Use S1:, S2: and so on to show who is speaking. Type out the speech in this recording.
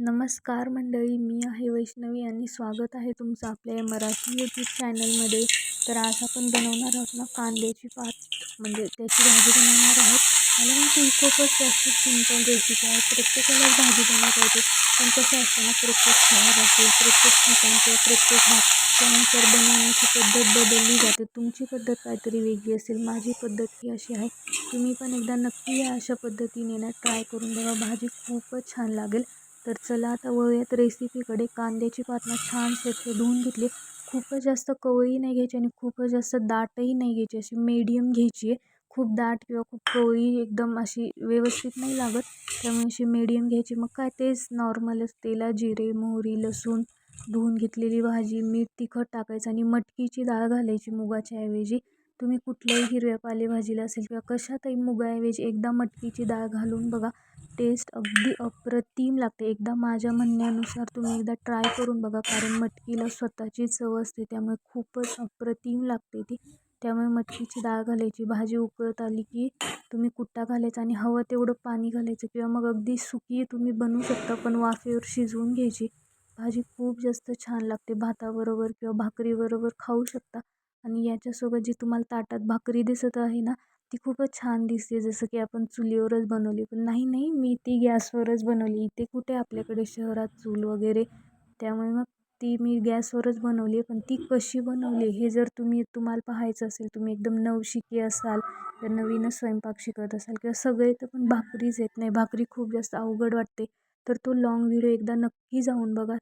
S1: नमस्कार मंडळी, मी आहे वैष्णवी आणि स्वागत आहे तुमचं आपल्या या मराठी यूट्यूब चॅनलमध्ये. तर आज आपण बनवणार आहोत ना कांद्याची पात, म्हणजे त्याची भाजी बनवणार आहोत. मला माहिती ही खूपच जास्त सिंपल रेसिपी आहे, प्रत्येकालाच भाजी बनवता येते. पण कसं असतं ना, प्रत्येक शहर असेल, प्रत्येक ठिकाण किंवा प्रत्येक भाग त्यानुसार बनवण्याची पद्धत बदलली जाते. तुमची पद्धत काहीतरी वेगळी असेल, माझी पद्धत ही अशी आहे. तुम्ही पण एकदा नक्की या अशा पद्धतीने ना ट्राय करून बघा, भाजी खूपच छान लागेल. तर चला आता वळूयात रेसिपीकडे. कांद्याची पात ना छान स्वच्छ धुवून घेतली. खूपच जास्त कवळी नाही घ्यायची आणि खूपच जास्त दाटही नाही घ्यायची, अशी मीडियम घ्यायची आहे. खूप दाट किंवा खूप कवळी एकदम अशी व्यवस्थित नाही लागत, त्यामुळे अशी मीडियम घ्यायची. मग काय तेच नॉर्मलच तेलात जिरे, मोहरी, लसूण, धुवून घेतलेली भाजी, मीठ, तिखट टाकायचं आणि मटकीची डाळ घालायची मुगाच्या ऐवजी. तुम्ही कुठल्याही हिरव्या पालेभाजीला असेल किंवा कशातही मुगाऐवजी एकदा मटकीची डाळ घालून बघा, टेस्ट अगदी अप्रतिम लागते. एकदा माझ्या म्हणण्यानुसार तुम्ही एकदा ट्राय करून बघा, कारण मटकीला स्वतःची चव असते, त्यामुळे खूपच अप्रतिम लागते ती. त्यामुळे मटकीची डाळ घालायची, भाजी उकळत आली की तुम्ही कुट्टा घालायचा आणि हवं तेवढं पाणी घालायचं किंवा मग अगदी सुकी तुम्ही बनवू शकता, पण वाफेवर शिजवून घ्यायची. भाजी खूप जास्त छान लागते, भाताबरोबर किंवा भाकरीबरोबर खाऊ शकता. आणि याच्यासोबत जी तुम्हाला ताटात भाकरी दिसत आहे ना, ती खूपच छान दिसते, जसं की आपण चुलीवरच बनवली. पण नाही नाही, मी ती गॅसवरच बनवली. इथे कुठे आपल्याकडे शहरात चूल वगैरे, त्यामुळे मग ती मी गॅसवरच बनवली आहे. पण ती कशी बनवली हे जर तुम्हाला पाहायचं असेल, तुम्ही एकदम नवशिकी असाल, तर नवीनच स्वयंपाक शिकत असाल किंवा सगळे तर पण भाकरीच येत नाही, भाकरी खूप जास्त अवघड वाटते, तर तो लॉंग व्हिडिओ एकदा नक्की जाऊन बघा.